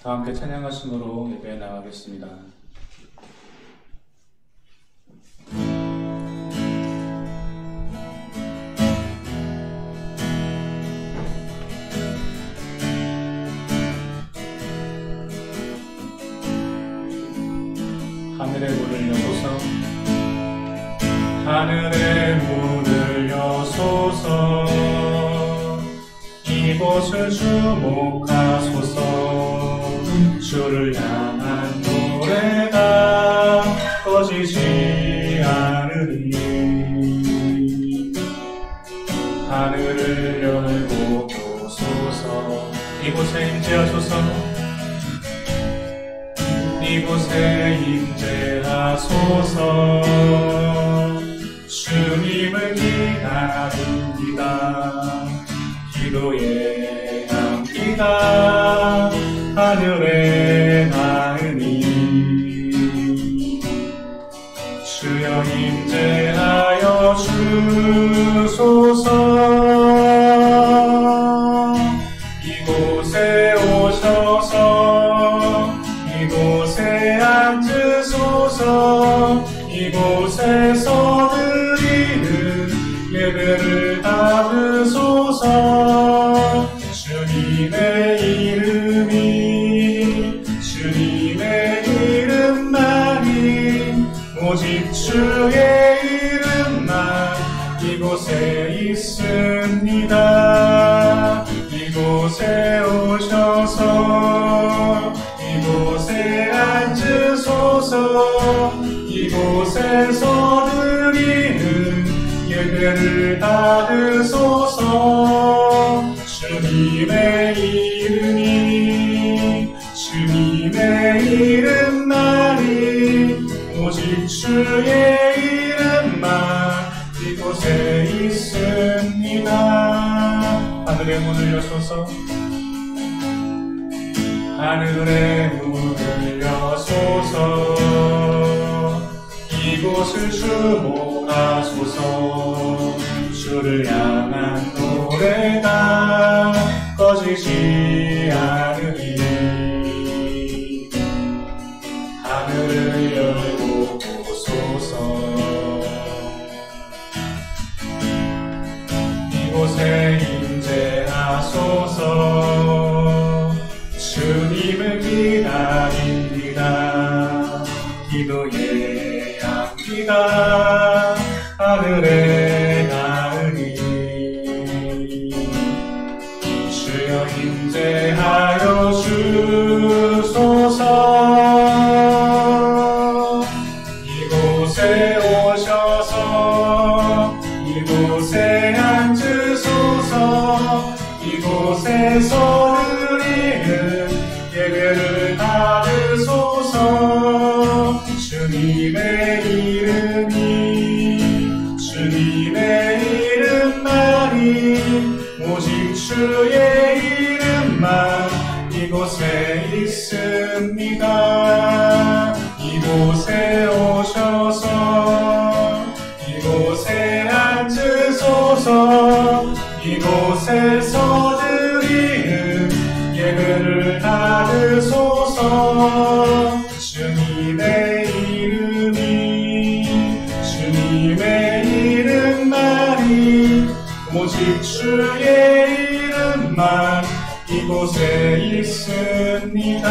다 함께 찬양하심으로 예배에 나가겠습니다. 하늘의 문을 여소서, 하늘의 문을 여소서, 이곳을 주목하소서. 주를 향한 노래가 꺼지지 않으리. 하늘을 열고 보소서. 이곳에 임재하소서, 이곳에 임재하소서. 주님을 기다립니다. 기도에 함께가 하늘에 닿으니. 주여 임재하여 주소서. 이곳에 오셔서 이곳에 앉으소서. 이곳에서 드리는 예배를 받으소서. 주님의 이름만이, 오직 주의 이름만 이곳에 있습니다. 이곳에 오셔서 이곳에 앉으소서. 이곳에서 드리는 예배를 받으소서. 주님의 이름만이, 오직 주의 이름만 이곳에 있습니다. 하늘의 문을 여소서, 하늘의 문을 여소서. 이곳을 주목하소서. 주를 향한 노래가 꺼지지 않으리. 하늘을 열고 보소서. 이곳에 임재하소서. 주님을 기다립니다. 기도에 함께가 하늘에 닿으니. 주여 임재하여 주소서. 이곳에 오셔서 이곳에 앉으소서. 이곳에서 드리는 예배를 받으소서. 주님의 이름만이, 오직 주의 이름만 이곳에 있습니다. 이곳에 오셔서 이곳에 앉으소서. 이곳에서 드리는 예배를 받으소서. 주님의 이름만이, 오직 주의 이름만 이곳에 있습니다.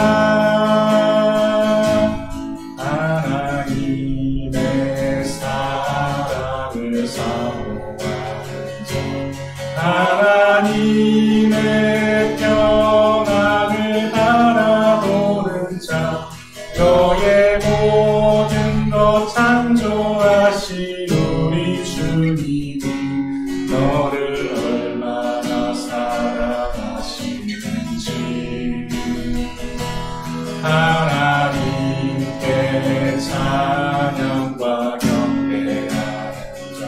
하나님의 사랑을 사모하는 자, 하나님의 평안을 바라보는 자, 너의 모든 것 창조하신 우리 주님이 너를 얼마나 사랑하시는지. 하나님께 찬양과 경배하는 자,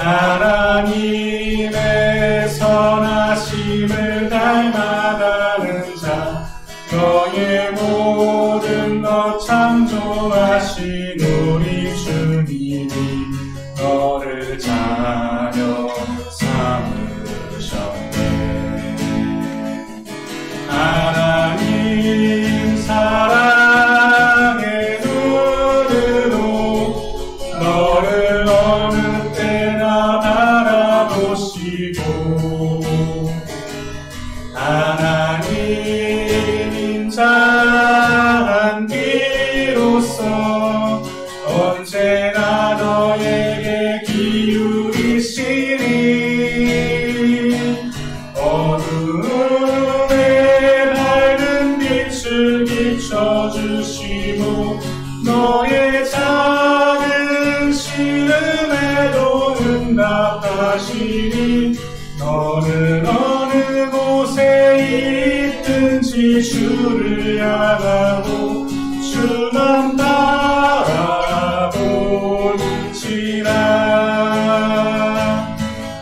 하나님의 선하심을 닮아가는 자, 너의 모든 것 창조하신 우리 주님이 너를 자녀 삼으셨네. 하나님 이름에도 응답하시니 너는 어느 곳에 있든지 주를 향하고 주만 바라볼지라.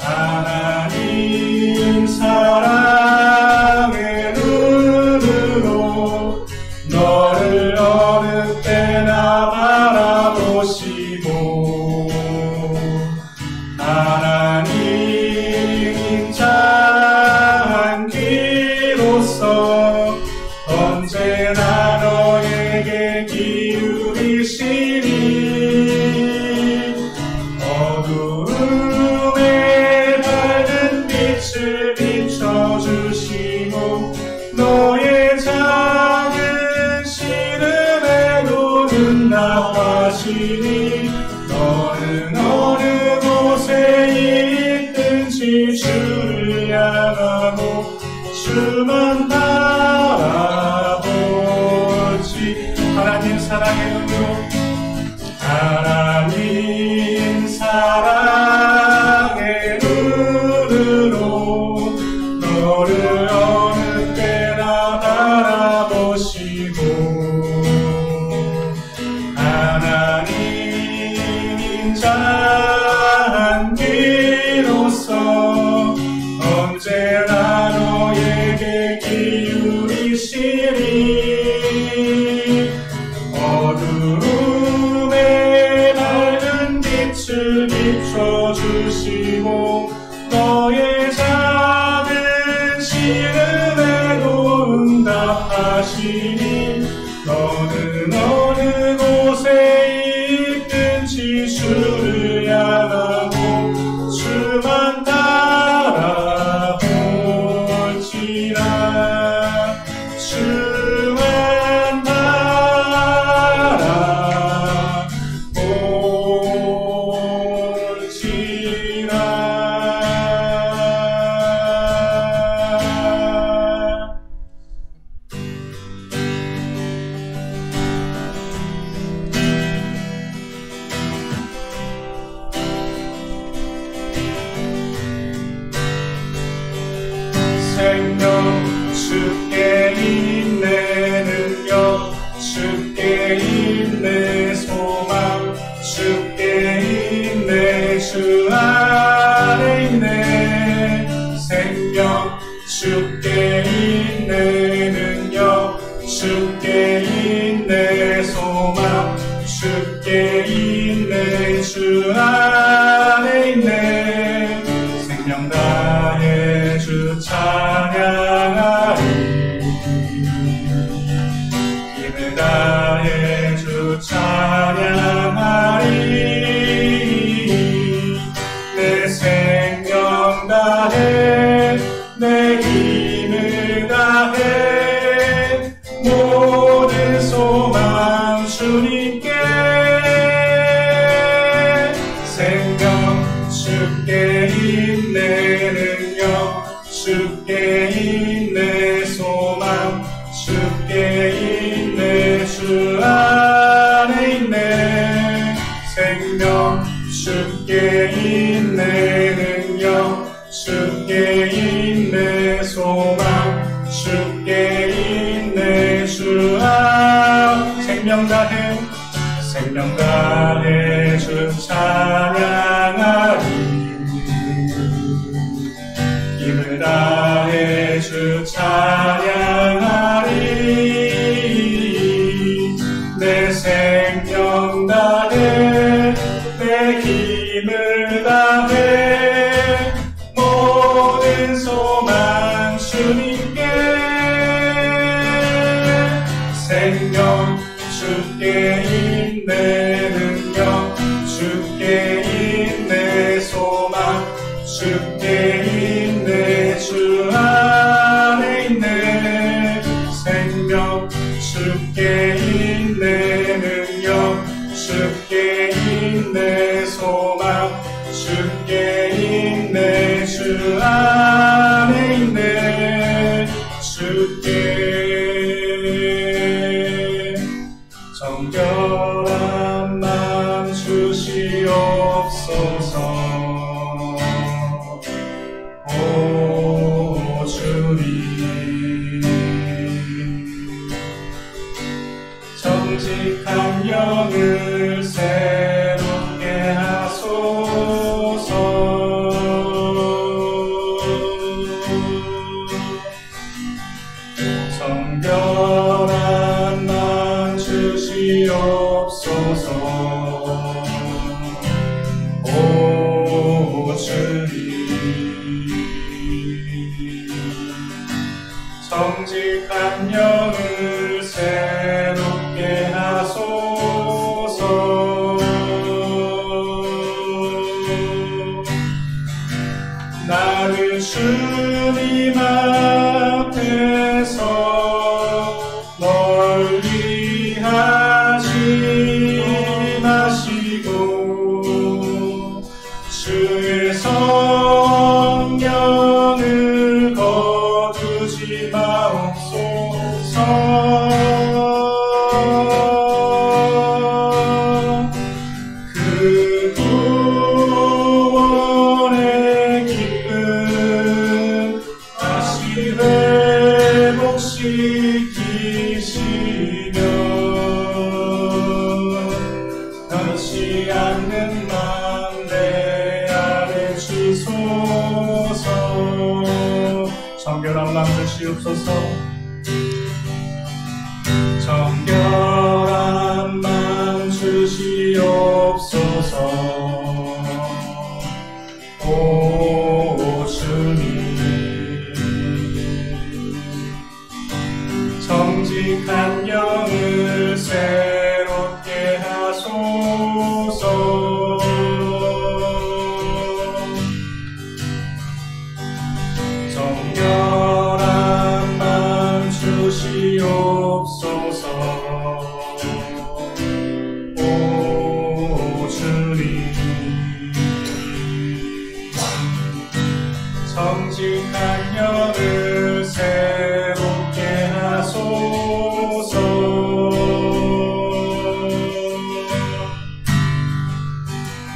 하나님 사랑의 눈으로 너를 어느 때나 바라보시고 하나님 인자한 귀로서 언제나 너에게 기울이시니 어두움에 밝은 빛을 비춰주시고 너의 작은 시름에도 응답하시니 너는 어느 곳에 있든지 주를 향하고 주만 바라볼지. 하나님 사랑의 눈으로 하나님 사랑의 눈으로 너를 어느 때나 바라보시고 하나님 인자한 귀로서 언제나 너에게 기울이시니 어두움에 밝은 빛을 비춰주시고 너의 작은 시름에도 응답하시니 너는 어느 곳에 있든지 주를 향하고 주만 바라볼지라. 주만 바라볼지라. 생명 주께 있네 능력 주께 있네 소망 주께 있네 주 안에 있네. 생명 주께 있네 능력 주께 있네 소망 주께 있네 주 안에 있네. 생명 다해 주 찬양하리 힘을 다해 주 찬양하리. 내 생명 다해 내 힘을 다해 모든 소망 주님께. 생명 주께 있네 능력 주께 있네 소망 주께 있네 주 안에 있네. 생명 주께 있네 능력 주께 있네 소망 주께 있네 주 안. 생명 다해 생명 다해 주 찬양하리 힘을 다해 주 찬양하리. 내 생명 다해 내 힘을 다해 모든 소망 주님께. 생명 주께 있네 능력 주께 있네 소망 주께 있네 주 안에 있네. 생명 주께 있네 능력 주께 있네 소망 주께 있네 주 안에 있네. 주께 정결한 맘 주시옵소서. 나를 주님 앞에서 멀리 하지 마시고 주의 성령을 거두지 마옵소서. 그 구원의 기쁨 다시 회복시키시며 변치 않는 맘 내 안에 주소서. 정결한 맘 주시옵소서. 정결한 맘 주시옵소서. 오 주님, 정직한 영을 새롭게 하소서. 정결한 맘 주시옵소서. 오 주님, 정직한 영을 새롭게 하소서.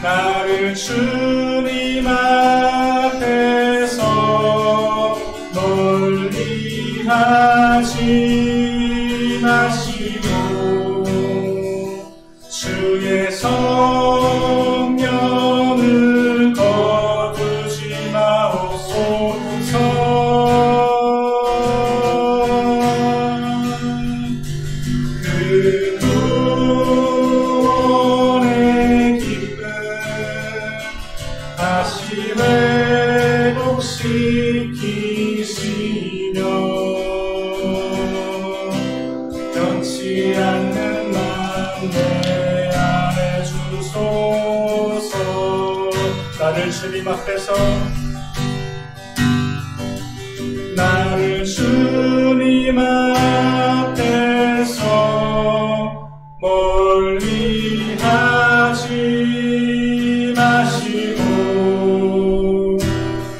나를 주님 앞에서 멀리 하지 마시고 주의 성령을 거두지 마옵소서. 그 구원의 기쁨 다시 회복시키시며 변치 않는 맘 내 안에 주소서. 나를 주님 앞에서 나를 주님 앞에서 멀리 하지 마시고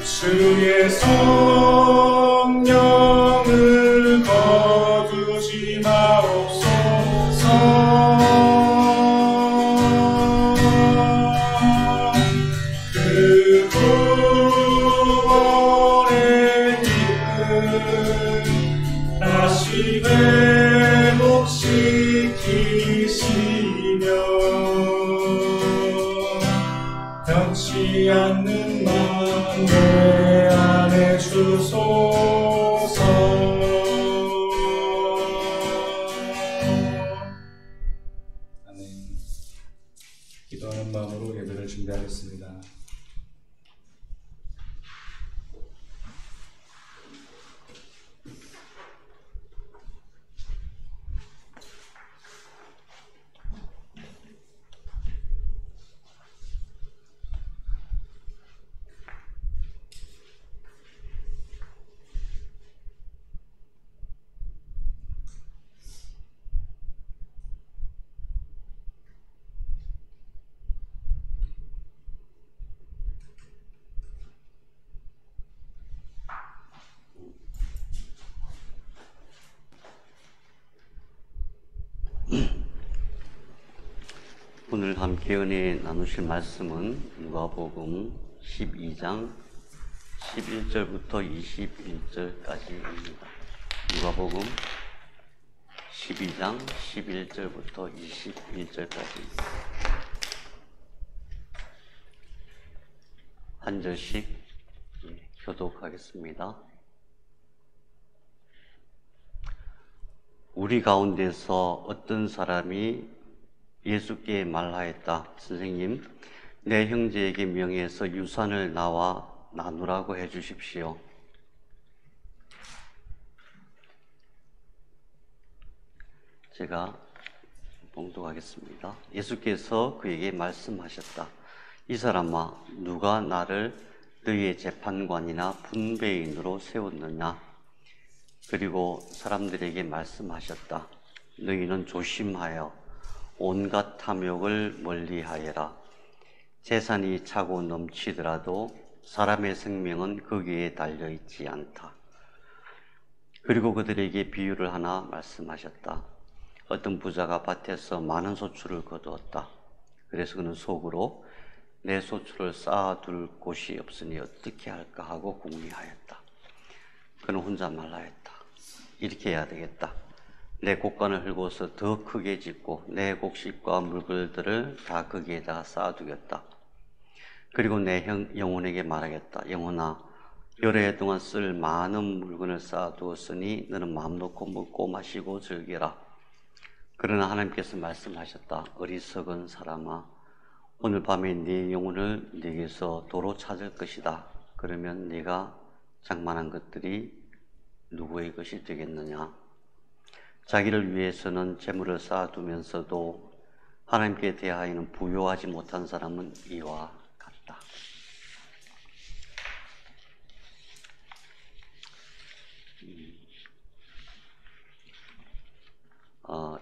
주의 성령을 거두지 마옵소서. 그 구원의 기쁨 다시 회복시키시며 변치 않는 맘 내 안에 주소서. 아멘. 기도하는 마음으로 예배를 준비하겠습니다. 오늘 함께 은혜 나누실 말씀은 누가복음 12장 11절부터 21절까지입니다. 누가복음 12장 11절부터 21절까지 한 절씩 교독하겠습니다. 우리 가운데서 어떤 사람이 예수께 말하였다. 선생님, 내 형제에게 명해서 유산을 나와 나누라고 해주십시오. 제가 봉독하겠습니다. 예수께서 그에게 말씀하셨다. 이 사람아, 누가 나를 너희의 재판관이나 분배인으로 세웠느냐? 그리고 사람들에게 말씀하셨다. 너희는 조심하여 온갖 탐욕을 멀리하여라. 재산이 차고 넘치더라도 사람의 생명은 거기에 달려있지 않다. 그리고 그들에게 비유를 하나 말씀하셨다. 어떤 부자가 밭에서 많은 소출을 거두었다. 그래서 그는 속으로 내 소출을 쌓아둘 곳이 없으니 어떻게 할까 하고 궁리하였다. 그는 혼자 말하였다. 이렇게 해야 되겠다. 내 곡간을 흙어서 더 크게 짓고 내 곡식과 물건들을 다 거기에다가 쌓아두겠다. 그리고 내 영혼에게 말하겠다. 영혼아, 여러 해 동안 쓸 많은 물건을 쌓아두었으니 너는 마음 놓고 먹고 마시고 즐겨라. 그러나 하나님께서 말씀하셨다. 어리석은 사람아, 오늘 밤에 네 영혼을 네게서 도로 찾을 것이다. 그러면 네가 장만한 것들이 누구의 것이 되겠느냐? 자기를 위해서는 재물을 쌓아두면서도 하나님께 대하여는 부요하지 못한 사람은 이와 같다.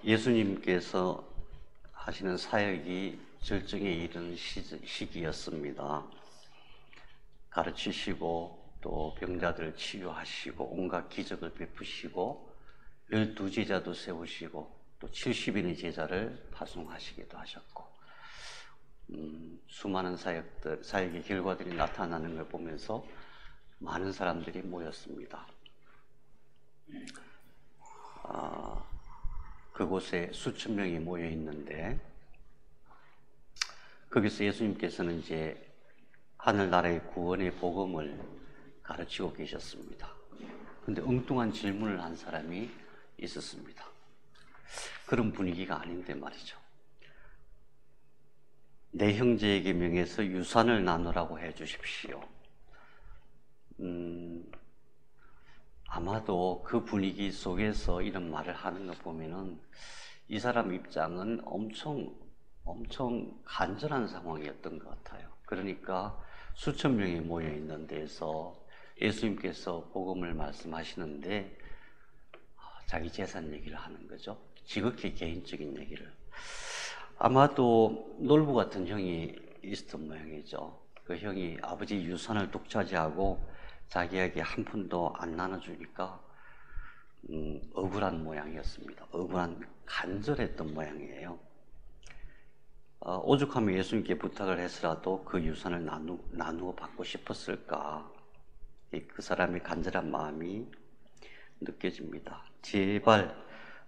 예수님께서 하시는 사역이 절정에 이른 시기였습니다. 가르치시고 또 병자들을 치유하시고 온갖 기적을 베푸시고 12제자도 세우시고 또 70인의 제자를 파송하시기도 하셨고 수많은 사역의 결과들이 나타나는 걸 보면서 많은 사람들이 모였습니다. 그곳에 수천 명이 모여 있는데 거기서 예수님께서는 이제 하늘나라의 구원의 복음을 가르치고 계셨습니다. 그런데 엉뚱한 질문을 한 사람이 있었습니다. 그런 분위기가 아닌데 말이죠. 내 형제에게 명해서 유산을 나누라고 해 주십시오. 아마도 그 분위기 속에서 이런 말을 하는 거 보면은 이 사람 입장은 엄청 간절한 상황이었던 것 같아요. 그러니까 수천 명이 모여 있는 데서 예수님께서 복음을 말씀하시는데 자기 재산 얘기를 하는 거죠. 지극히 개인적인 얘기를. 아마도 놀부 같은 형이 있었던 모양이죠. 그 형이 아버지 유산을 독차지하고 자기에게 한 푼도 안 나눠주니까 억울한 모양이었습니다. 억울한 간절했던 모양이에요. 오죽하면 예수님께 부탁을 해서라도 그 유산을 나누어 받고 싶었을까. 그 사람의 간절한 마음이 느껴집니다. 제발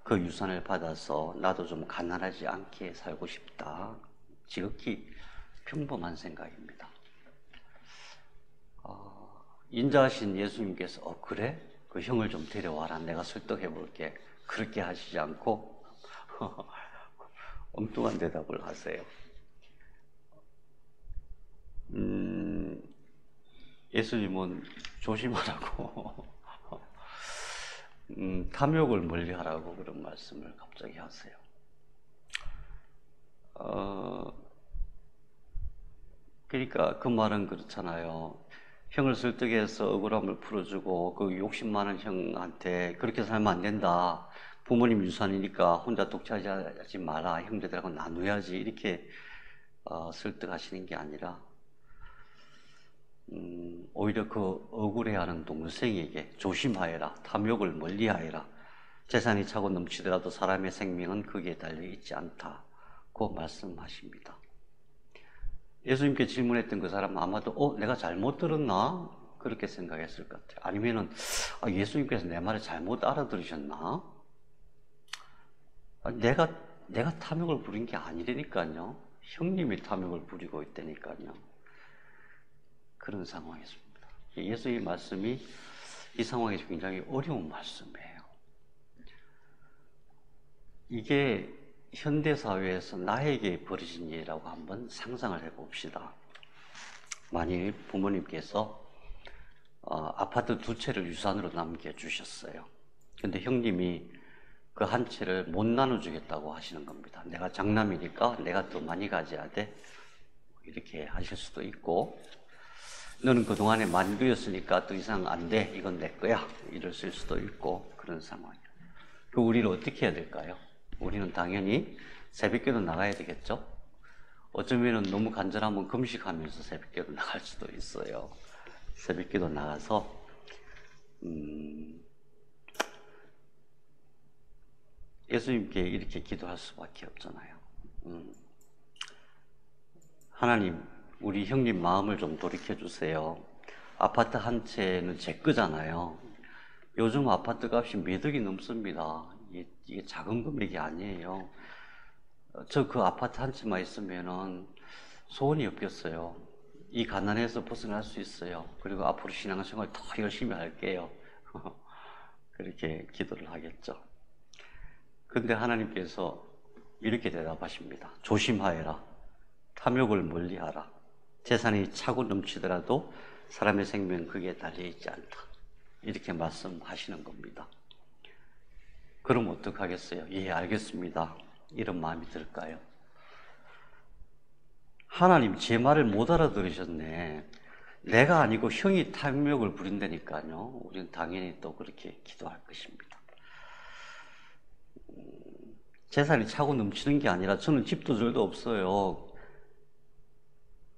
그 유산을 받아서 나도 좀 가난하지 않게 살고 싶다. 지극히 평범한 생각입니다. 인자하신 예수님께서 그래? 그 형을 좀 데려와라. 내가 설득해 볼게. 그렇게 하시지 않고 엉뚱한 대답을 하세요. 예수님은 조심하라고 탐욕을 멀리하라고 그런 말씀을 갑자기 하세요. 그러니까 그 말은 그렇잖아요. 형을 설득해서 억울함을 풀어주고 그 욕심 많은 형한테 그렇게 살면 안 된다. 부모님 유산이니까 혼자 독차지하지 마라. 형제들하고 나누야지. 이렇게 설득하시는 게 아니라 오히려 그 억울해하는 동생에게 조심하여라. 탐욕을 멀리하여라. 재산이 차고 넘치더라도 사람의 생명은 거기에 달려있지 않다고 말씀하십니다. 예수님께 질문했던 그 사람은 아마도 내가 잘못 들었나? 그렇게 생각했을 것 같아요. 아니면은 예수님께서 내 말을 잘못 알아들으셨나? 내가 탐욕을 부린 게 아니라니까요. 형님이 탐욕을 부리고 있다니까요. 그런 상황이었습니다. 예수의 말씀이 이 상황에서 굉장히 어려운 말씀이에요. 이게 현대사회에서 나에게 벌어진 일이라고 한번 상상을 해봅시다. 만일 부모님께서 아파트 2채를 유산으로 남겨주셨어요. 근데 형님이 그 한 채를 못 나눠주겠다고 하시는 겁니다. 내가 장남이니까 내가 더 많이 가져야 돼. 이렇게 하실 수도 있고, 너는 그동안에 많이 누렸으니까 더 이상 안 돼. 이건 내 거야. 이랬을 수도 있고 그런 상황이에요. 그 우리는 어떻게 해야 될까요? 우리는 당연히 새벽기도 나가야 되겠죠? 어쩌면 너무 간절하면 금식하면서 새벽기도 나갈 수도 있어요. 새벽기도 나가서 예수님께 이렇게 기도할 수밖에 없잖아요. 하나님, 우리 형님 마음을 좀 돌이켜 주세요. 아파트 한 채는 제 거잖아요. 요즘 아파트 값이 몇 억이 넘습니다. 이게 작은 금액이 아니에요. 저 그 아파트 한 채만 있으면은 소원이 없겠어요. 이 가난에서 벗어날 수 있어요. 그리고 앞으로 신앙생활 더 열심히 할게요. 그렇게 기도를 하겠죠. 근데 하나님께서 이렇게 대답하십니다. 조심하여라. 탐욕을 멀리하라. 재산이 차고 넘치더라도 사람의 생명은 거기에 달려있지 않다. 이렇게 말씀하시는 겁니다. 그럼 어떡하겠어요? 예, 알겠습니다. 이런 마음이 들까요? 하나님, 제 말을 못 알아들으셨네. 내가 아니고 형이 탐욕을 부린다니까요. 우리는 당연히 또 그렇게 기도할 것입니다. 재산이 차고 넘치는 게 아니라 저는 집도 절도 없어요.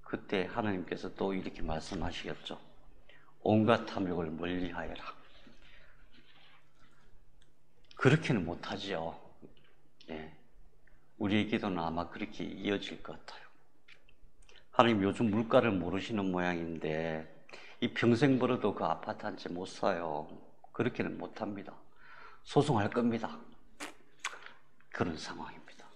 그때 하나님께서 또 이렇게 말씀하시겠죠. 온갖 탐욕을 멀리하여라. 그렇게는 못하죠. 예. 우리의 기도는 아마 그렇게 이어질 것 같아요. 하나님, 요즘 물가를 모르시는 모양인데 이 평생 벌어도 그 아파트 한 채 못 사요. 그렇게는 못합니다. 소송할 겁니다. 그런 상황입니다.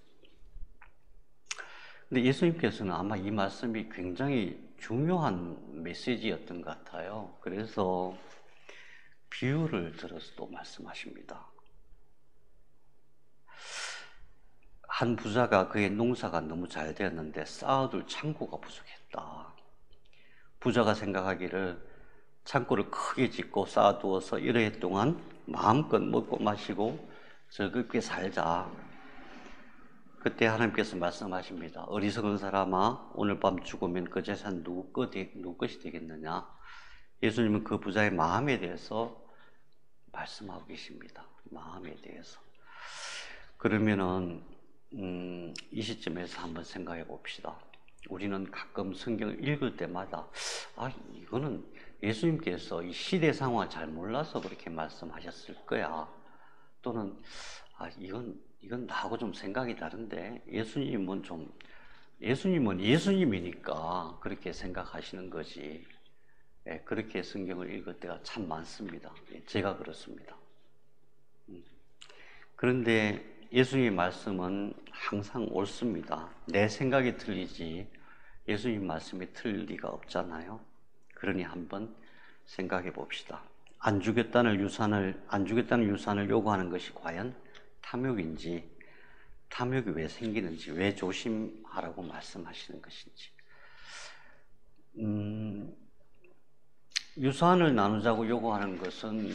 근데 예수님께서는 아마 이 말씀이 굉장히 중요한 메시지였던 것 같아요. 그래서 비유를 들어서 또 말씀하십니다. 한 부자가 그의 농사가 너무 잘 되었는데 쌓아둘 창고가 부족했다. 부자가 생각하기를 창고를 크게 짓고 쌓아두어서 여러 해 동안 마음껏 먹고 마시고 즐겁게 살자. 그때 하나님께서 말씀하십니다. 어리석은 사람아, 오늘 밤 죽으면 그 재산 누구 것이 되겠느냐? 예수님은 그 부자의 마음에 대해서 말씀하고 계십니다. 마음에 대해서. 그러면은 이 시점에서 한번 생각해 봅시다. 우리는 가끔 성경을 읽을 때마다 이거는 예수님께서 이 시대 상황을 잘 몰라서 그렇게 말씀하셨을 거야. 또는 이건 나하고 좀 생각이 다른데 예수님은 예수님이니까 그렇게 생각하시는 거지. 예, 그렇게 성경을 읽을 때가 참 많습니다. 제가 그렇습니다. 그런데 예수님의 말씀은 항상 옳습니다. 내 생각이 틀리지 예수님 말씀이 틀릴 리가 없잖아요. 그러니 한번 생각해 봅시다. 안 주겠다는 유산을 요구하는 것이 과연 탐욕인지, 탐욕이 왜 생기는지, 왜 조심하라고 말씀하시는 것인지. 유산을 나누자고 요구하는 것은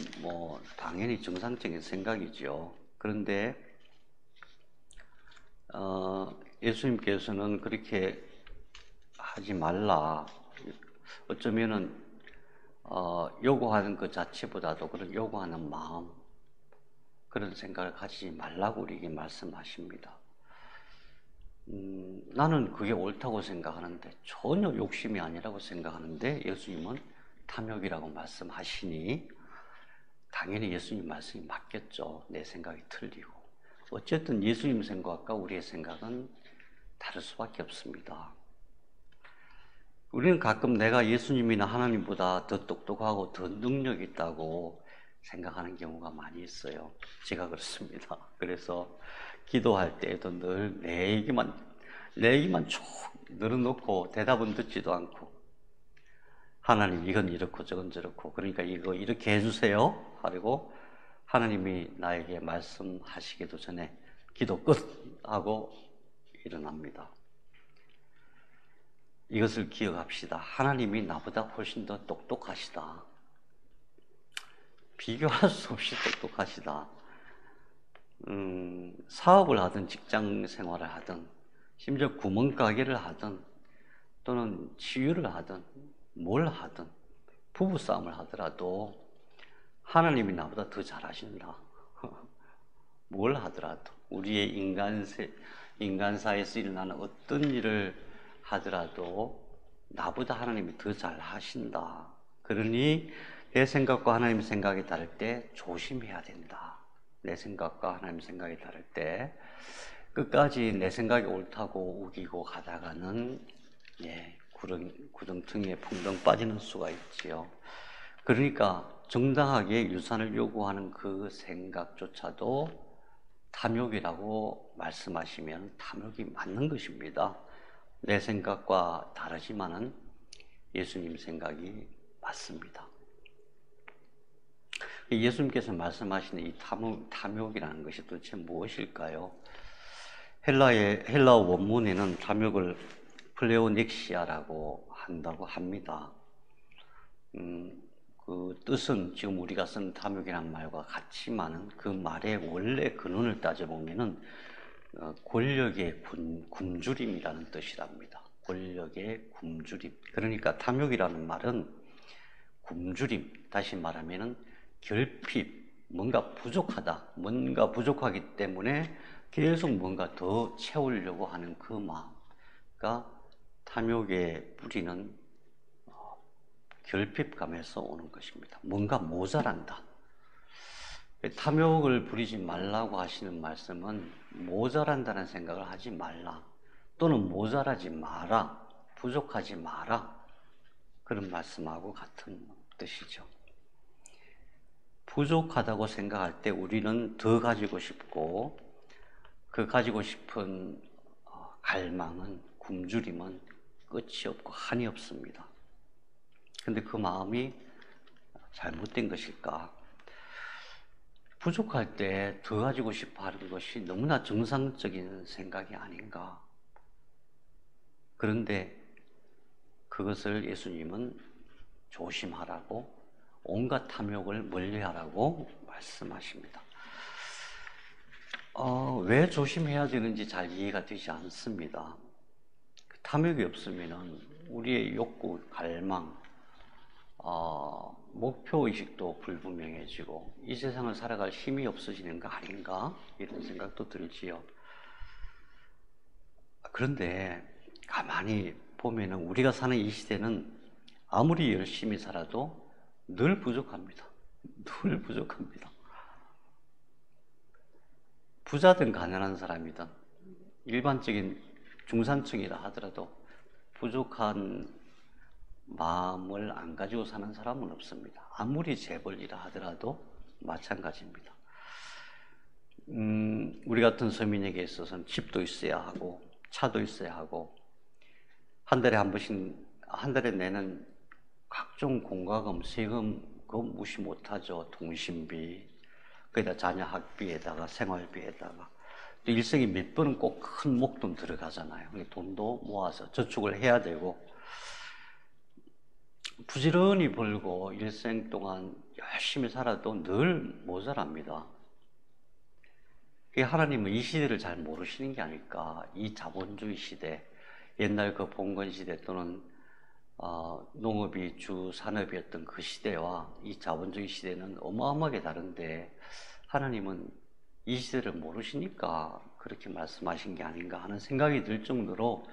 당연히 정상적인 생각이죠. 그런데 예수님께서는 그렇게 하지 말라. 어쩌면은 요구하는 것 자체보다도 그런 요구하는 마음, 그런 생각을 가지지 말라고 우리에게 말씀하십니다. 나는 그게 옳다고 생각하는데 전혀 욕심이 아니라고 생각하는데 예수님은 탐욕이라고 말씀하시니 당연히 예수님 말씀이 맞겠죠. 내 생각이 틀리고. 어쨌든 예수님 생각과 우리의 생각은 다를 수밖에 없습니다. 우리는 가끔 내가 예수님이나 하나님보다 더 똑똑하고 더 능력이 있다고 생각하는 경우가 많이 있어요. 제가 그렇습니다. 그래서 기도할 때에도 늘 내 얘기만 쭉 늘어놓고 대답은 듣지도 않고 하나님 이건 이렇고 저건 저렇고 그러니까 이거 이렇게 해주세요 하고 하나님이 나에게 말씀하시기도 전에 기도 끝 하고 일어납니다. 이것을 기억합시다. 하나님이 나보다 훨씬 더 똑똑하시다. 비교할 수 없이 똑똑하시다. 사업을 하든 직장 생활을 하든 심지어 구멍가게를 하든 또는 치유를 하든 뭘 하든 부부싸움을 하더라도 하나님이 나보다 더 잘하신다. 뭘 하더라도 우리의 인간사에서 일어나는 어떤 일을 하더라도 나보다 하나님이 더 잘하신다. 그러니 내 생각과 하나님 생각이 다를 때 조심해야 된다. 내 생각과 하나님 생각이 다를 때 끝까지 내 생각이 옳다고 우기고 가다가는 구렁텅이에 풍덩 빠지는 수가 있지요. 그러니까 정당하게 유산을 요구하는 그 생각조차도 탐욕이라고 말씀하시면 탐욕이 맞는 것입니다. 내 생각과 다르지만은 예수님 생각이 맞습니다. 예수님께서 말씀하시는 이 탐욕이라는 것이 도대체 무엇일까요? 헬라 원문에는 탐욕을 플레오넥시아라고 한다고 합니다. 그 뜻은 지금 우리가 쓴 탐욕이라는 말과 같지만은 그 말의 원래 근원을 따져보면은 권력의 굶주림이라는 뜻이랍니다. 권력의 굶주림. 그러니까 탐욕이라는 말은 굶주림, 다시 말하면은 결핍, 뭔가 부족하다, 뭔가 부족하기 때문에 계속 뭔가 더 채우려고 하는 그 마음. 그러니까 탐욕의 뿌리는 결핍감에서 오는 것입니다. 뭔가 모자란다. 탐욕을 부리지 말라고 하시는 말씀은 모자란다는 생각을 하지 말라. 또는 모자라지 마라. 부족하지 마라. 그런 말씀하고 같은 뜻이죠. 부족하다고 생각할 때 우리는 더 가지고 싶고 그 가지고 싶은 갈망은, 굶주림은 끝이 없고 한이 없습니다. 근데 그 마음이 잘못된 것일까? 부족할 때 더 가지고 싶어 하는 것이 너무나 정상적인 생각이 아닌가? 그런데 그것을 예수님은 조심하라고, 온갖 탐욕을 멀리하라고 말씀하십니다. 왜 조심해야 되는지 잘 이해가 되지 않습니다. 탐욕이 없으면 우리의 욕구, 갈망, 목표의식도 불분명해지고 이 세상을 살아갈 힘이 없어지는 거 아닌가? 이런 생각도 들지요. 그런데 가만히 보면은 우리가 사는 이 시대는 아무리 열심히 살아도 늘 부족합니다. 늘 부족합니다. 부자든 가난한 사람이든 일반적인 중산층이라 하더라도 부족한 마음을 안 가지고 사는 사람은 없습니다. 아무리 재벌이라 하더라도 마찬가지입니다. 우리 같은 서민에게 있어서는 집도 있어야 하고 차도 있어야 하고 한 달에 내는 각종 공과금, 세금 그거 무시 못하죠. 통신비, 거기다 자녀 학비에다가 생활비에다가 또 일생에 몇 번은 꼭 큰 목돈 들어가잖아요. 돈도 모아서 저축을 해야 되고 부지런히 벌고 일생 동안 열심히 살아도 늘 모자랍니다. 하나님은 이 시대를 잘 모르시는 게 아닐까. 이 자본주의 시대, 옛날 그 봉건 시대 또는 농업이 주 산업이었던 그 시대와 이 자본주의 시대는 어마어마하게 다른데 하나님은 이 시대를 모르시니까 그렇게 말씀하신 게 아닌가 하는 생각이 들 정도로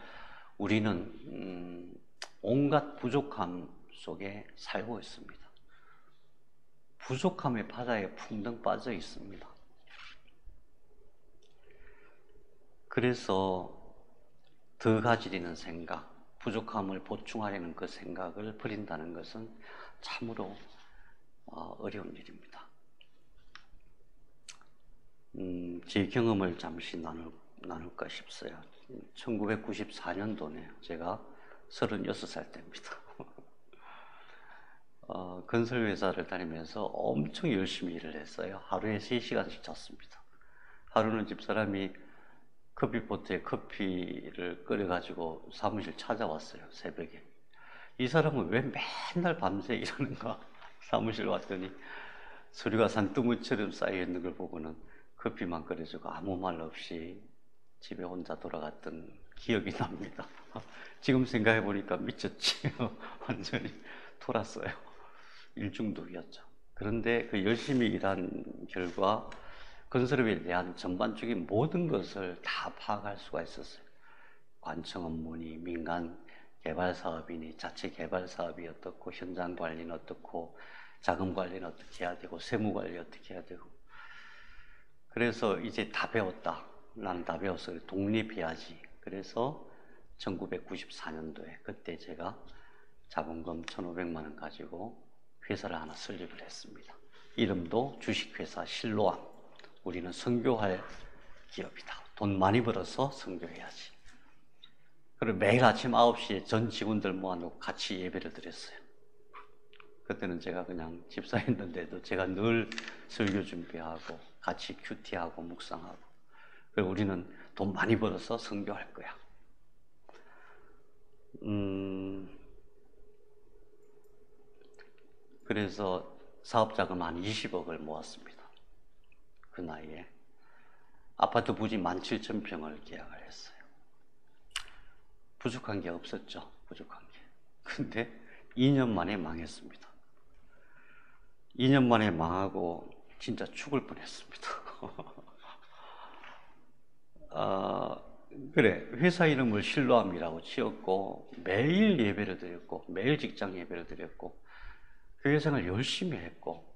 우리는 온갖 부족함 속에 살고 있습니다. 부족함의 바다에 풍덩 빠져 있습니다. 그래서 더 가지려는 생각, 부족함을 보충하려는 그 생각을 버린다는 것은 참으로 어려운 일입니다. 제 경험을 잠시 나눌까 싶어요. 1994년도네요. 제가 36살 때입니다. 건설회사를 다니면서 엄청 열심히 일을 했어요. 하루에 3시간씩 잤습니다. 하루는 집사람이 커피포트에 커피를 끓여가지고 사무실 찾아왔어요. 새벽에. 이 사람은 왜 맨날 밤새 일하는가? 사무실 왔더니 서류가 산더미처럼 쌓여있는 걸 보고는 커피만 끓여주고 아무 말 없이 집에 혼자 돌아갔던 기억이 납니다. 지금 생각해 보니까 미쳤지. 완전히 돌았어요. 일중독이었죠. 그런데 그 열심히 일한 결과 건설업에 대한 전반적인 모든 것을 다 파악할 수가 있었어요. 관청 업무니 민간 개발 사업이니 자체 개발 사업이 어떻고 현장 관리는 어떻고 자금 관리는 어떻게 해야 되고 세무 관리 어떻게 해야 되고. 그래서 이제 다 배웠다. 나는 다 배웠어. 독립해야지. 그래서 1994년도에 그때 제가 자본금 1,500만 원 가지고 회사를 하나 설립을 했습니다. 이름도 주식회사 실로암. 우리는 선교할 기업이다. 돈 많이 벌어서 선교해야지. 그리고 매일 아침 9시에 전 직원들 모아놓고 같이 예배를 드렸어요. 그때는 제가 그냥 집사였는데도 제가 늘 설교 준비하고 같이 큐티하고 묵상하고. 그리고 우리는 돈 많이 벌어서 선교할 거야. 그래서 사업자금 한 20억을 모았습니다. 그 나이에. 아파트 부지 17,000평을 계약을 했어요. 부족한 게 없었죠. 부족한 게. 근데 2년 만에 망했습니다. 2년 만에 망하고 진짜 죽을 뻔했습니다. 그래, 회사 이름을 실로암이라고 지었고 매일 예배를 드렸고 매일 직장 예배를 드렸고 교회생활 열심히 했고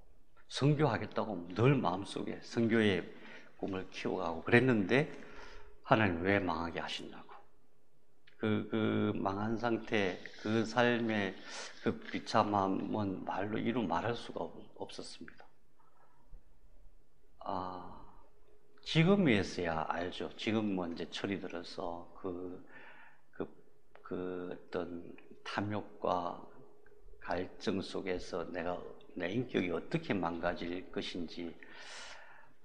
선교하겠다고 늘 마음속에 선교의 꿈을 키워가고 그랬는데 하나님 왜 망하게 하시냐고. 그 망한 상태, 그 삶의 그 비참함은 말로 이루 말할 수가 없었습니다. 지금에서야 알죠. 지금은 이제 철이 들어서 그 어떤 탐욕과 갈증 속에서 내 인격이 어떻게 망가질 것인지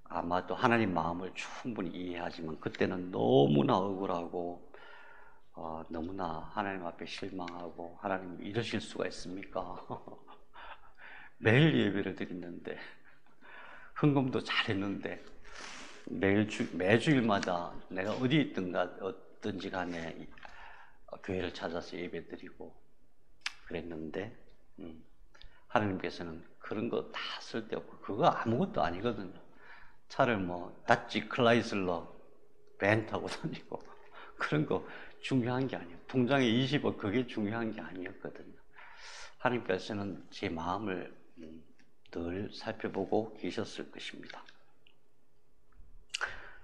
아마도 하나님 마음을 충분히 이해하지만 그때는 너무나 억울하고 너무나 하나님 앞에 실망하고 하나님 이러실 수가 있습니까? 매일 예배를 드리는데 헌금도 잘했는데 매주일마다 내가 어디 있든가 어떤지 간에 교회를 찾아서 예배 드리고 그랬는데 하나님께서는 그런 거 다 쓸데없고 그거 아무것도 아니거든요. 차를 뭐 다치 클라이슬러 밴 타고 다니고 그런 거 중요한 게 아니에요. 통장에 20억 그게 중요한 게 아니었거든요. 하나님께서는 제 마음을 늘 살펴보고 계셨을 것입니다.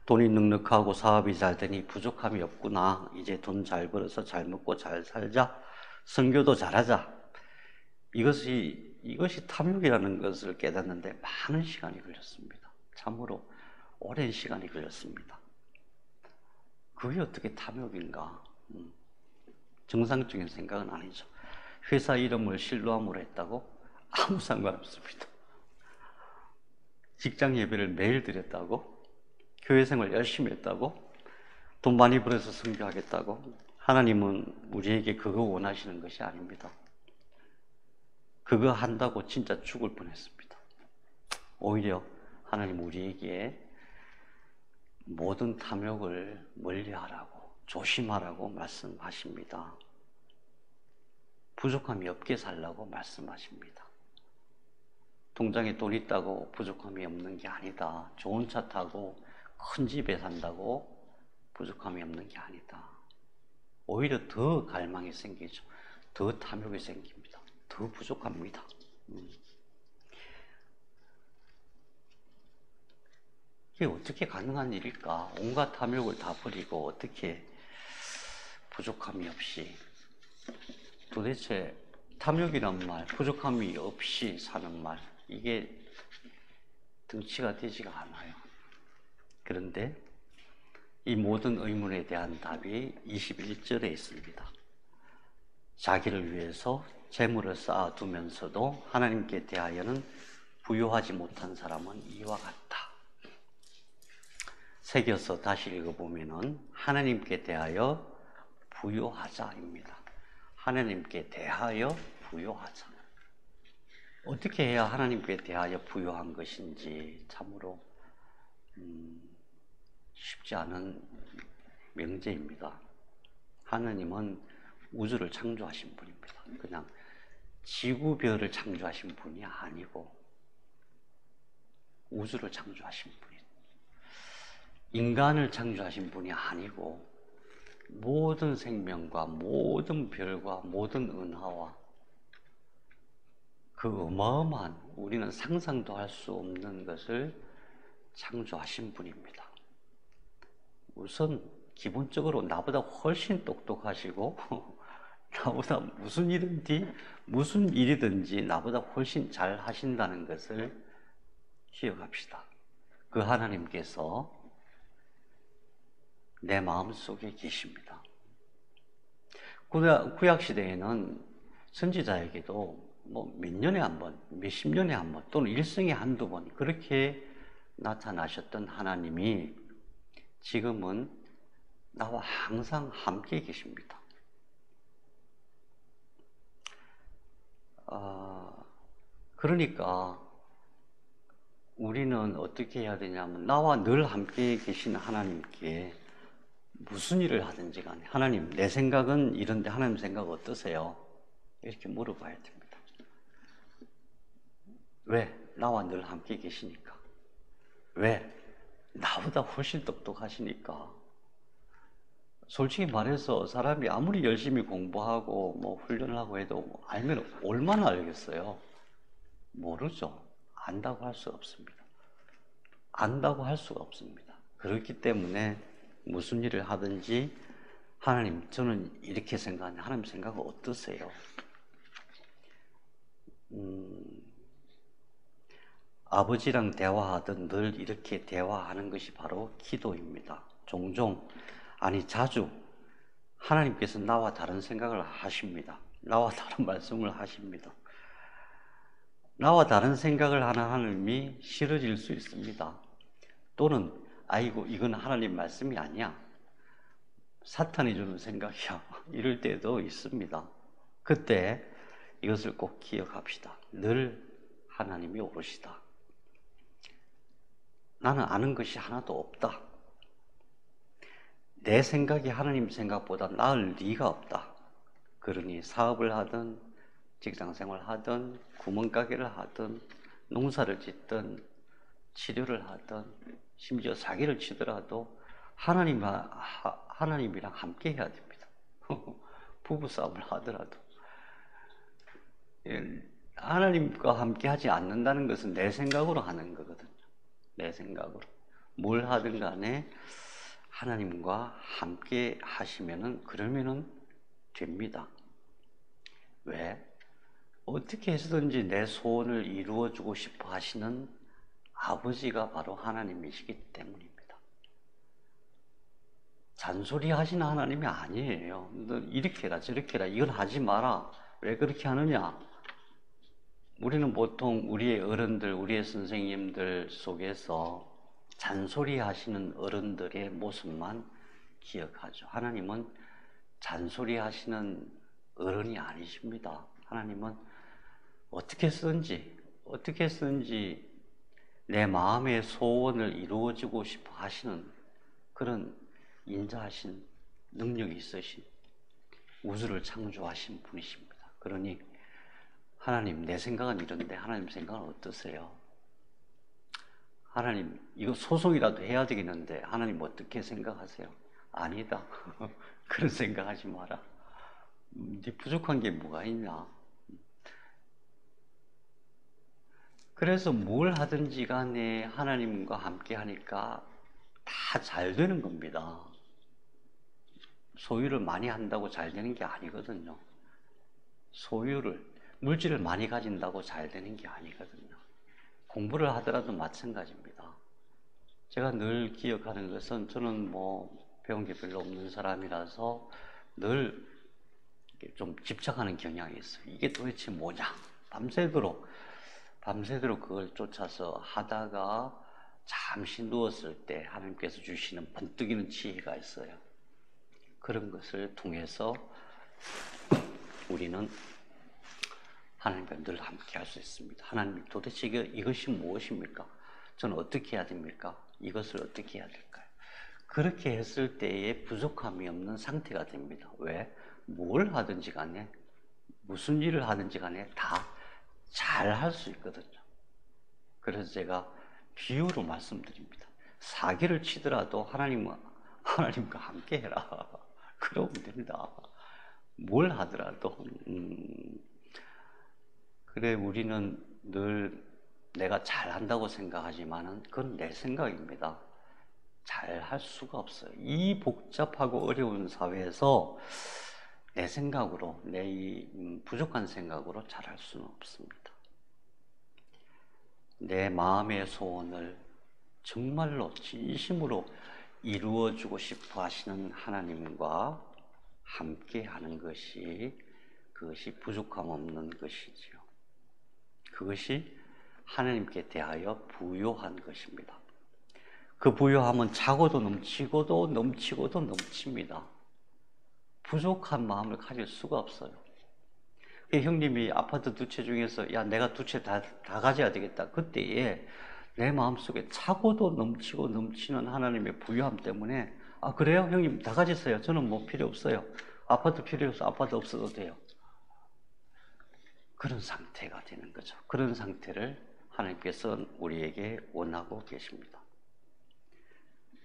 돈이 넉넉하고 사업이 잘 되니 부족함이 없구나. 이제 돈 잘 벌어서 잘 먹고 잘 살자. 선교도 잘하자. 이것이 탐욕이라는 것을 깨닫는데 많은 시간이 걸렸습니다. 참으로 오랜 시간이 걸렸습니다. 그게 어떻게 탐욕인가? 정상적인 생각은 아니죠. 회사 이름을 실로암으로 했다고? 아무 상관없습니다. 직장 예배를 매일 드렸다고? 교회 생활 열심히 했다고? 돈 많이 벌어서 선교하겠다고? 하나님은 우리에게 그거 원하시는 것이 아닙니다. 그거 한다고 진짜 죽을 뻔했습니다. 오히려 하나님 우리에게 모든 탐욕을 멀리하라고 조심하라고 말씀하십니다. 부족함이 없게 살라고 말씀하십니다. 통장에 돈 있다고 부족함이 없는 게 아니다. 좋은 차 타고 큰 집에 산다고 부족함이 없는 게 아니다. 오히려 더 갈망이 생기죠. 더 탐욕이 생깁니다. 더 부족합니다. 이게 어떻게 가능한 일일까? 온갖 탐욕을 다 버리고 어떻게 부족함이 없이 도대체 탐욕이란 말, 부족함이 없이 사는 말 이게 등치가 되지가 않아요. 그런데 이 모든 의문에 대한 답이 21절에 있습니다. 자기를 위해서 재물을 쌓아두면서도 하나님께 대하여는 부요하지 못한 사람은 이와 같다. 새겨서 다시 읽어보면은 하나님께 대하여 부요하자입니다. 하나님께 대하여 부요하자. 어떻게 해야 하나님께 대하여 부요한 것인지 참으로 쉽지 않은 명제입니다. 하나님은 우주를 창조하신 분입니다. 그냥 지구별을 창조하신 분이 아니고 우주를 창조하신 분이, 인간을 창조하신 분이 아니고 모든 생명과 모든 별과 모든 은하와 그 어마어마한 우리는 상상도 할 수 없는 것을 창조하신 분입니다. 우선 기본적으로 나보다 훨씬 똑똑하시고 나보다 무슨 일이든지 나보다 훨씬 잘 하신다는 것을 기억합시다. 그 하나님께서 내 마음속에 계십니다. 구약 시대에는 선지자에게도 몇 년에 한 번, 몇십 년에 한 번, 또는 일생에 한두 번 그렇게 나타나셨던 하나님이 지금은 나와 항상 함께 계십니다. 그러니까 우리는 어떻게 해야 되냐면 나와 늘 함께 계신 하나님께 무슨 일을 하든지 간에 하나님, 내 생각은 이런데 하나님 생각 어떠세요? 이렇게 물어봐야 됩니다. 왜? 나와 늘 함께 계시니까. 왜? 나보다 훨씬 똑똑하시니까. 솔직히 말해서 사람이 아무리 열심히 공부하고 훈련을 하고 해도 알면 얼마나 알겠어요? 모르죠. 안다고 할 수가 없습니다. 안다고 할 수가 없습니다. 그렇기 때문에 무슨 일을 하든지 하나님, 저는 이렇게 생각하는데 하나님 생각은 어떠세요? 아버지랑 대화하듯 늘 이렇게 대화하는 것이 바로 기도입니다. 종종, 아니 자주 하나님께서 나와 다른 생각을 하십니다. 나와 다른 말씀을 하십니다. 나와 다른 생각을 하는 하나님이 싫어질 수 있습니다. 또는 아이고 이건 하나님 말씀이 아니야, 사탄이 주는 생각이야, 이럴 때도 있습니다. 그때 이것을 꼭 기억합시다. 늘 하나님이 오르시다. 나는 아는 것이 하나도 없다. 내 생각이 하나님 생각보다 나을 리가 없다. 그러니 사업을 하든 직장생활을 하든 구멍가게를 하든 농사를 짓든 치료를 하든 심지어 사기를 치더라도 하나님이랑 함께 해야 됩니다. 부부싸움을 하더라도 하나님과 함께 하지 않는다는 것은 내 생각으로 하는 거거든요. 내 생각으로 뭘 하든 간에 하나님과 함께 하시면은 그러면은 됩니다. 왜? 어떻게 해서든지 내 소원을 이루어주고 싶어 하시는 아버지가 바로 하나님이시기 때문입니다. 잔소리 하시는 하나님이 아니에요. 너 이렇게 해라 저렇게 해라 이건 하지 마라. 왜 그렇게 하느냐? 우리는 보통 우리의 어른들, 우리의 선생님들 속에서 잔소리 하시는 어른들의 모습만 기억하죠. 하나님은 잔소리 하시는 어른이 아니십니다. 하나님은 어떻게 쓰든지 내 마음의 소원을 이루어지고 싶어 하시는 그런 인자하신 능력이 있으신 우주를 창조하신 분이십니다. 그러니 하나님, 내 생각은 이런데 하나님 생각은 어떠세요? 하나님, 이거 소송이라도 해야 되겠는데 하나님 어떻게 생각하세요? 아니다. 그런 생각하지 마라. 네 부족한 게 뭐가 있냐? 그래서 뭘 하든지 간에 하나님과 함께 하니까 다 잘 되는 겁니다. 소유를 많이 한다고 잘 되는 게 아니거든요. 물질을 많이 가진다고 잘 되는 게 아니거든요. 공부를 하더라도 마찬가지입니다. 제가 늘 기억하는 것은 저는 배운 게 별로 없는 사람이라서 늘 좀 집착하는 경향이 있어요. 이게 도대체 뭐냐? 밤새도록 그걸 쫓아서 하다가 잠시 누웠을 때 하나님께서 주시는 번뜩이는 지혜가 있어요. 그런 것을 통해서 우리는 하나님과 늘 함께 할 수 있습니다. 하나님, 도대체 이것이 무엇입니까? 저는 어떻게 해야 됩니까? 이것을 어떻게 해야 될까요? 그렇게 했을 때에 부족함이 없는 상태가 됩니다. 왜? 뭘 하든지 간에, 무슨 일을 하든지 간에 다 잘 할 수 있거든요. 그래서 제가 비유로 말씀드립니다. 사기를 치더라도 하나님과 함께 해라. 그러면 됩니다. 뭘 하더라도. 그래, 우리는 늘 내가 잘한다고 생각하지만은 그건 내 생각입니다. 잘 할 수가 없어요. 이 복잡하고 어려운 사회에서 내 생각으로, 내 이 부족한 생각으로 잘할 수는 없습니다. 내 마음의 소원을 정말로 진심으로 이루어주고 싶어 하시는 하나님과 함께 하는 것이, 그것이 부족함 없는 것이지요. 그것이 하나님께 대하여 부요한 것입니다. 그 부요함은 차고도 넘치고도 넘치고도 넘칩니다. 부족한 마음을 가질 수가 없어요. 형님이 아파트 두 채 중에서 야, 내가 두 채 다 가져야 되겠다. 그때에 내 마음속에 차고도 넘치고 넘치는 하나님의 부유함 때문에, 아, 그래요? 형님 다 가지세요. 저는 뭐 필요 없어요. 아파트 필요 없어. 아파트 없어도 돼요. 그런 상태가 되는 거죠. 그런 상태를 하나님께서 우리에게 원하고 계십니다.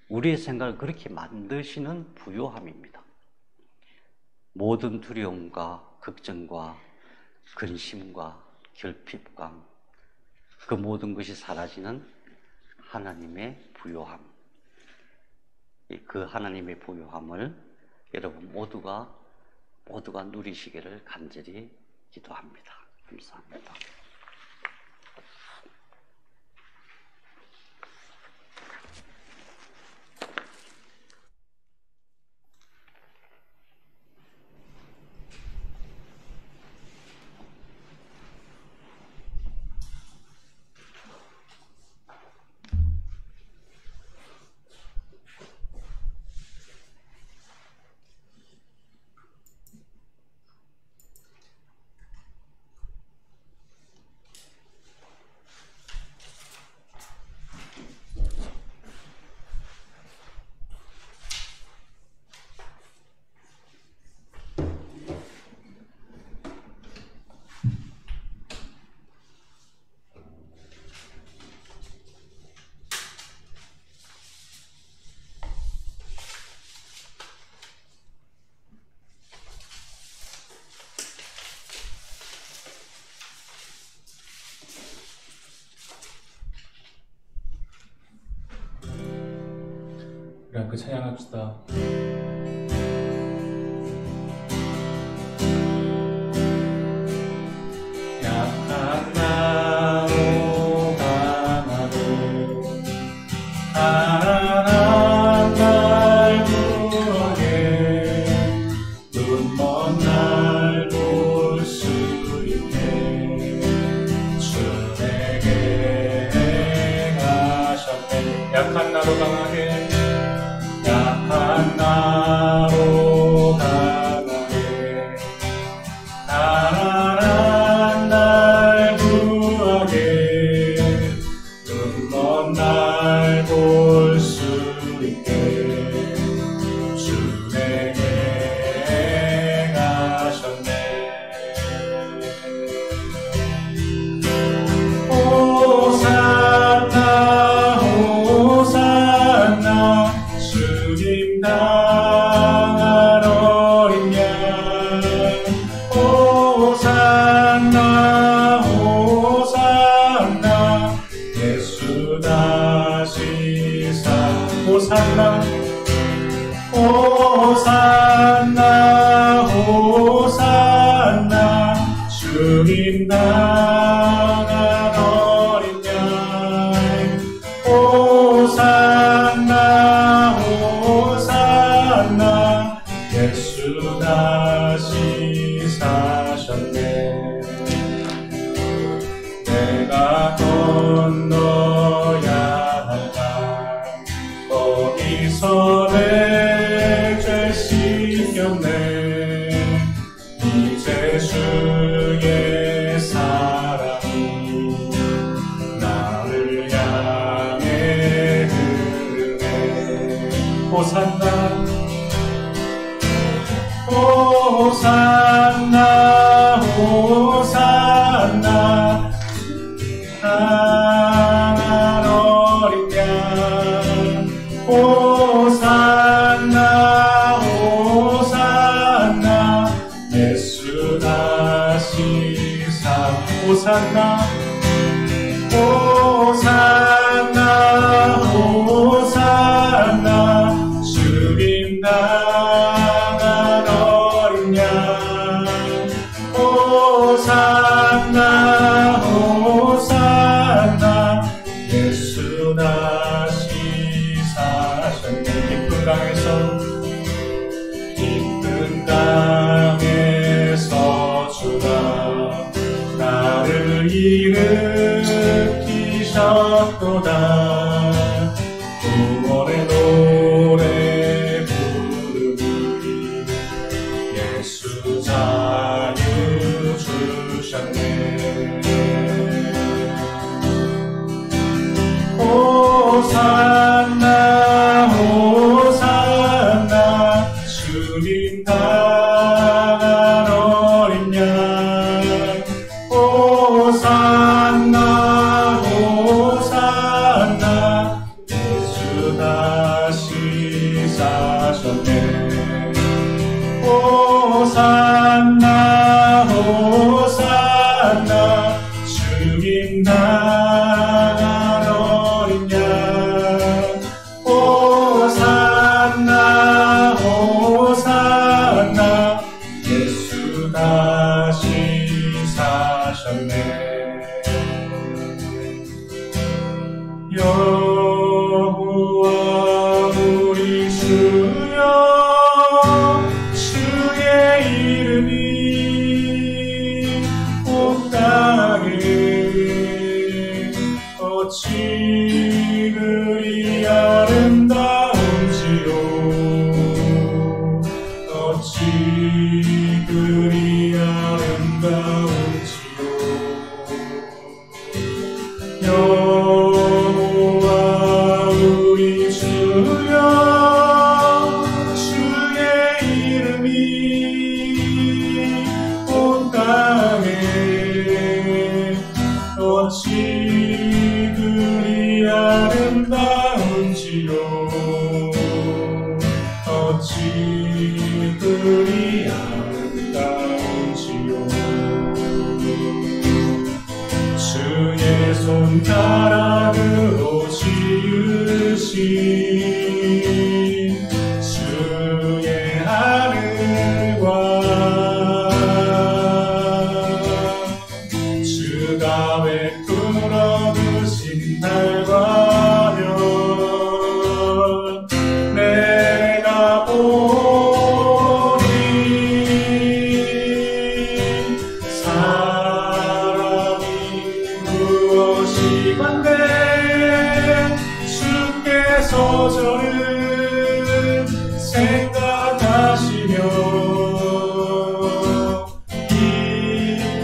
우리의 생각을 그렇게 만드시는 부요함입니다. 모든 두려움과 걱정과 근심과 결핍감, 그 모든 것이 사라지는 하나님의 부요함. 그 하나님의 부요함을 여러분 모두가 누리시기를 간절히 기도합니다. 감사합니다. 우리 함께 찬양합시다. 약한 나로 강하게 가난한 날 구하게 눈먼 날 볼 수 있게 주 내게 행하셨네. 약한 나로 강하게 약한 나로 강하게 가난한 날 구하게 눈먼 날 볼 수 있게 주 내게 행하셨네. 호산나 호산나 주님 당한 어린 양. 호산나 호산나 예수 다시 사. 호산나 호산나 호산나 주님 당한 어린 양. 호산나 호산나 예수 다시 사셨네. 내가 건너야 할 강 거기서 내 죄 씻겼네. 이제 주의 사랑이 호산나 호산나 강한 어린 양 호산나 호산나 예수 다시 사 호산나 호산나 호산나 주님 당한 어린 양 호산나 호산나 예수 다시 사셨네. 기쁜 땅에서 주가 나를 일으키셨도다. 구원의 노래 부르니 예수 자유 주셨네. 호산나 호산나 주님 당한 어린 양 호산나 호산나 예수 다시 사셨네. 호산나 호산나 주님 당한 어린 양 호산나 호산나 예수 다시 사셨네. 여호와 우리 주여 주의 이름이 온 땅에 어찌 그리 아름다운지요. 어찌 그리 아름다운지요. 여호와 우리 주여 주의 이름이 온 땅에 어찌 그리 아름다운지요. 어찌 그리 아름다운지요. 주의 손가락으로 지으신 주의 하늘과 주가 베풀어 두신 달과 별 내가 보니 사람이 무엇이 간데 주께서 저를 생각하시며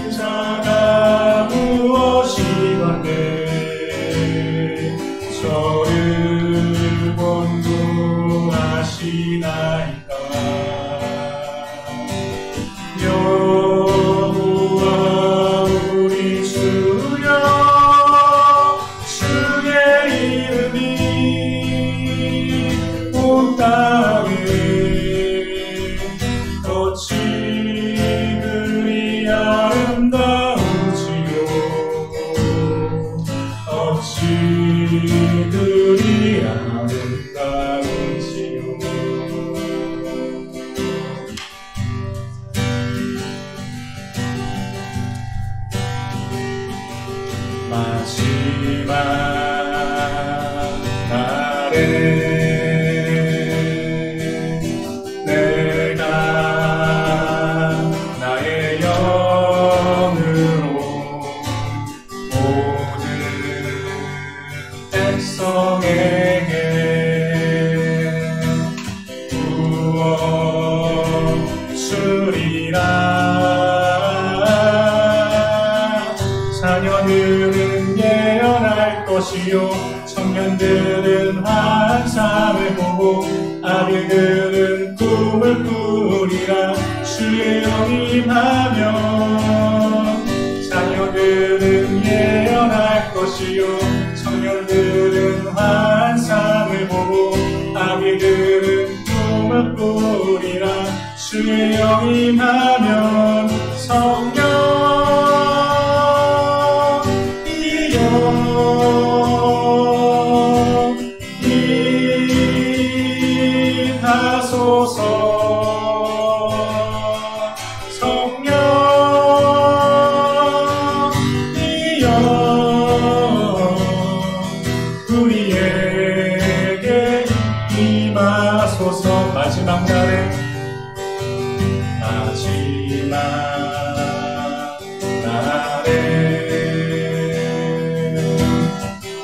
인자가 무엇이 간데 저를 권고하시나이까. 여호와 우리 주여 주의 이름이 온 땅에 어찌 그리 아름다운지요. 어찌 그리 아름다운지요. 마지막 날에 내가 나의 영으로 모든 백성에게 부어주리라. 자녀들은 예언할 것 것이요 청년들은 환상을 보고 아비들은 꿈을 꾸리라. 주의 영이 임하면 자녀들은 예언할 것이요 청년들은 환상을 보고 아비들은 꿈을 꾸리라. 주의 영이 임하면 성령 마지막 날에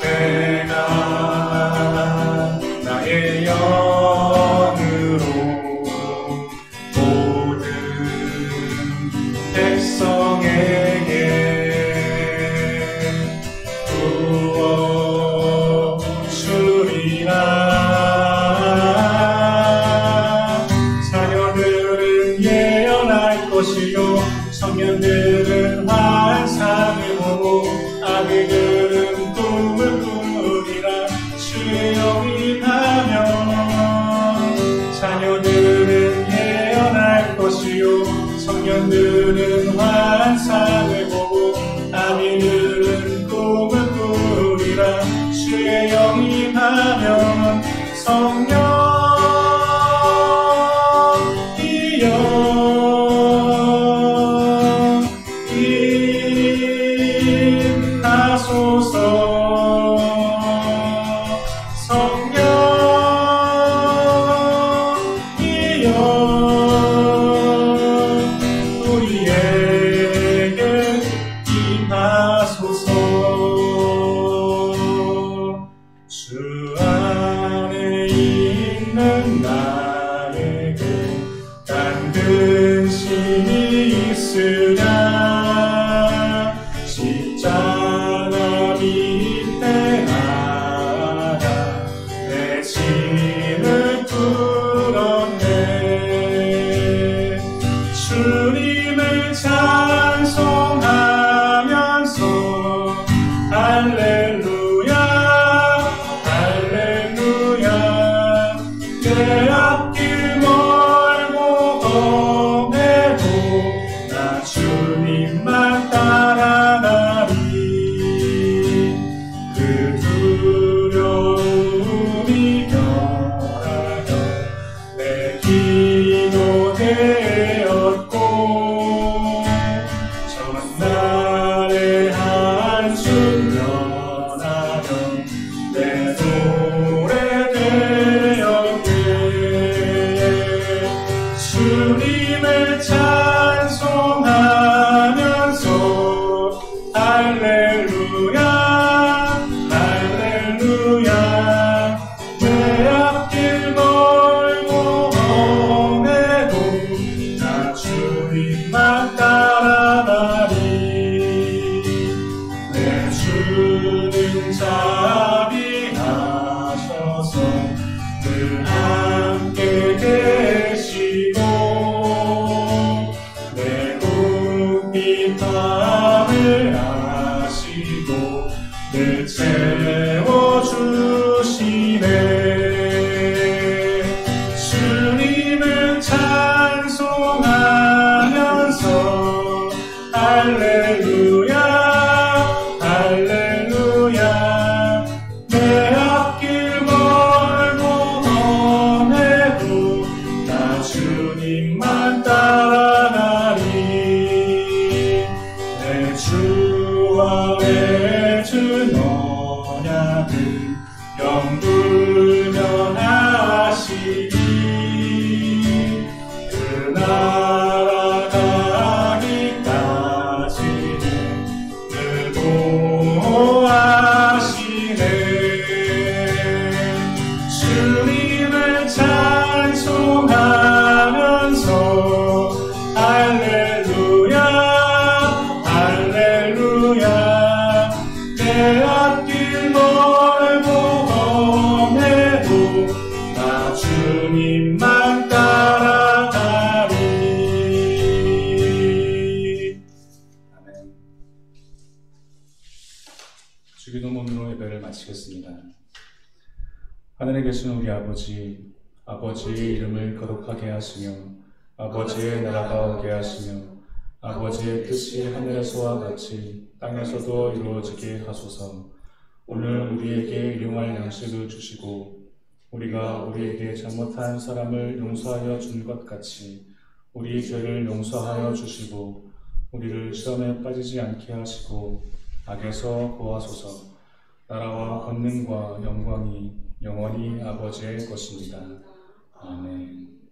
내가 나의 영으로 모든 백성에게 부어주리라. 청년들은 환상을 보고 아비들은 꿈을 꾸리라. 주의 영이 임하면 자녀들은 예언할 것이요 청년들은 환상을 보고 아비들은 꿈을 꾸리라. 주의 영이 임하면 성령 주 안에 있는 나에게 간 근심이 있으랴. 십자가 밑에 나가 내 짐을 풀었네. 주님을 찬송하면서 할렐루야 내 앞길 멀고 험해도 나 주님만 따라가리. 그 두려움이 변하여 내 기도 되었고 전날에 한숨 면하며 내 노래 주님을 찬송하면서 할렐루야 할렐루야 내 앞길 멀고 험해도 나 주님만 따라가리. 내 주는 자비하셔서 늘 함께 계시고 내 굽힌 밤을 아시고 늘 채워주시네. 주님을 찬송하면서 할렐루야 할렐루야 내 앞길 멀고 험해도 나 주님만 따라가리. 내 주와 맺은 언약을 영불면 하시니 그 나라 가기까지는 늘 보호하시네. 주님을 찬송하면서 할렐루야 할렐루야 내 앞길 주기도문으로 예배를 마치겠습니다. 하늘에 계신 우리 아버지, 아버지의 이름을 거룩하게 하시며 아버지의 나라가 오게 하시며 아버지의 뜻이 하늘에서와 같이 땅에서도 이루어지게 하소서. 오늘 우리에게 일용할 양식을 주시고 우리가 우리에게 잘못한 사람을 용서하여 준 것 같이 우리 죄를 용서하여 주시고 우리를 시험에 빠지지 않게 하시고 악에서 구하소서. 나라와 권능과 영광이 영원히 아버지의 것입니다. 아멘.